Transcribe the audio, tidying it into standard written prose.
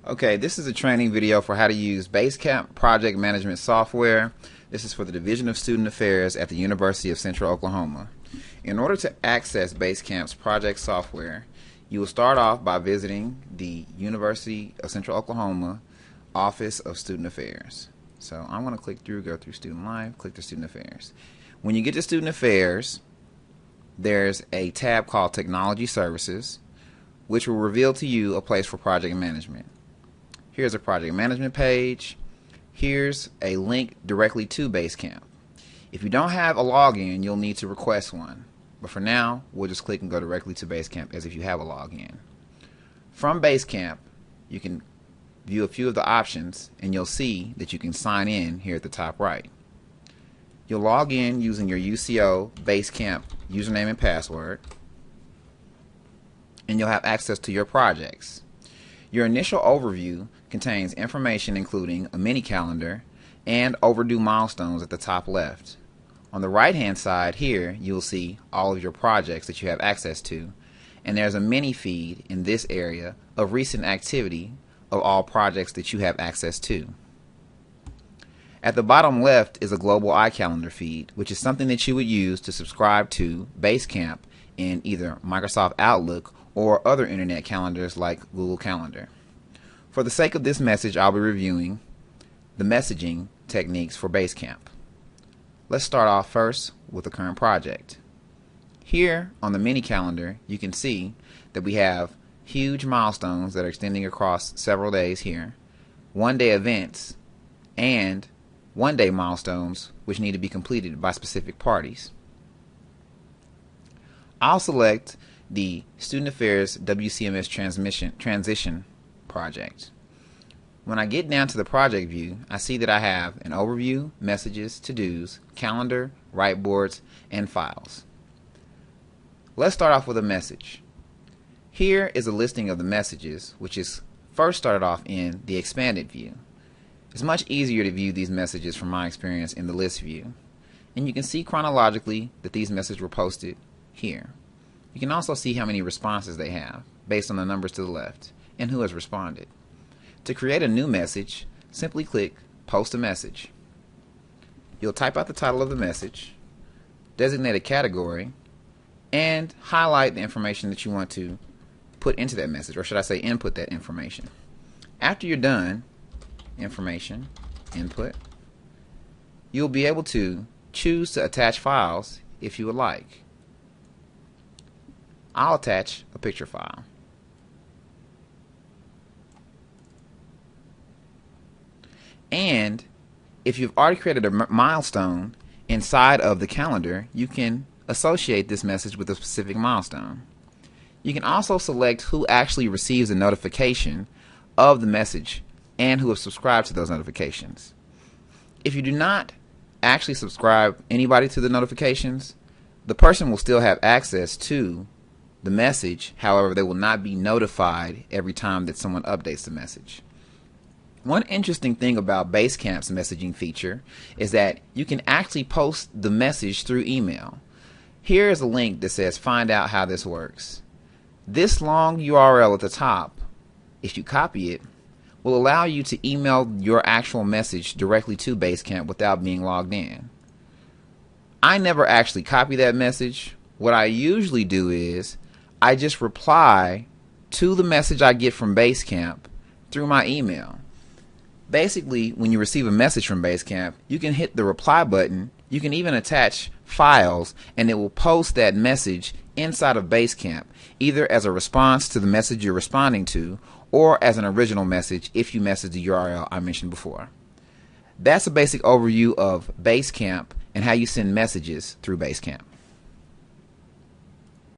Okay, this is a training video for how to use Basecamp project management software. This is for the Division of Student Affairs at the University of Central Oklahoma. In order to access Basecamp's project software, you will start off by visiting the University of Central Oklahoma Office of Student Affairs. So I'm going to click through, go through Student Life, click to Student Affairs. When you get to Student Affairs, there's a tab called Technology Services, which will reveal to you a place for project management. Here's a project management page. Here's a link directly to Basecamp. If you don't have a login, you'll need to request one. But for now, we'll just click and go directly to Basecamp as if you have a login. From Basecamp, you can view a few of the options, and you'll see that you can sign in here at the top right. You'll log in using your UCO Basecamp username and password, and you'll have access to your projects. Your initial overview contains information including a mini calendar and overdue milestones at the top left. On the right hand side here, you'll see all of your projects that you have access to, and there's a mini feed in this area of recent activity of all projects that you have access to. At the bottom left is a global iCalendar feed, which is something that you would use to subscribe to Basecamp in either Microsoft Outlook or other internet calendars like Google Calendar. For the sake of this message, I'll be reviewing the messaging techniques for Basecamp. Let's start off first with the current project. Here on the mini calendar, you can see that we have huge milestones that are extending across several days here, one-day events, and one-day milestones which need to be completed by specific parties. I'll select the Student Affairs WCMS Transition project. When I get down to the project view, I see that I have an overview, messages, to-dos, calendar, whiteboards, and files. Let's start off with a message. Here is a listing of the messages, which is first started off in the expanded view. It's much easier to view these messages from my experience in the list view, and you can see chronologically that these messages were posted here. You can also see how many responses they have based on the numbers to the left and who has responded. To create a new message, simply click Post a Message. You'll type out the title of the message, designate a category, and highlight the information that you want to put into that message, or should I say input that information. After you're done, information, input, you'll be able to choose to attach files if you would like. I'll attach a picture file. And if you've already created a milestone inside of the calendar, you can associate this message with a specific milestone. You can also select who actually receives a notification of the message and who have subscribed to those notifications. If you do not actually subscribe anybody to the notifications, the person will still have access to the message. However, they will not be notified every time that someone updates the message. One interesting thing about Basecamp's messaging feature is that you can actually post the message through email. Here is a link that says find out how this works. This long URL at the top, if you copy it, will allow you to email your actual message directly to Basecamp without being logged in. I never actually copy that message. What I usually do is I just reply to the message I get from Basecamp through my email. Basically, when you receive a message from Basecamp, you can hit the reply button. You can even attach files, and it will post that message inside of Basecamp, either as a response to the message you're responding to or as an original message if you message the URL I mentioned before. That's a basic overview of Basecamp and how you send messages through Basecamp.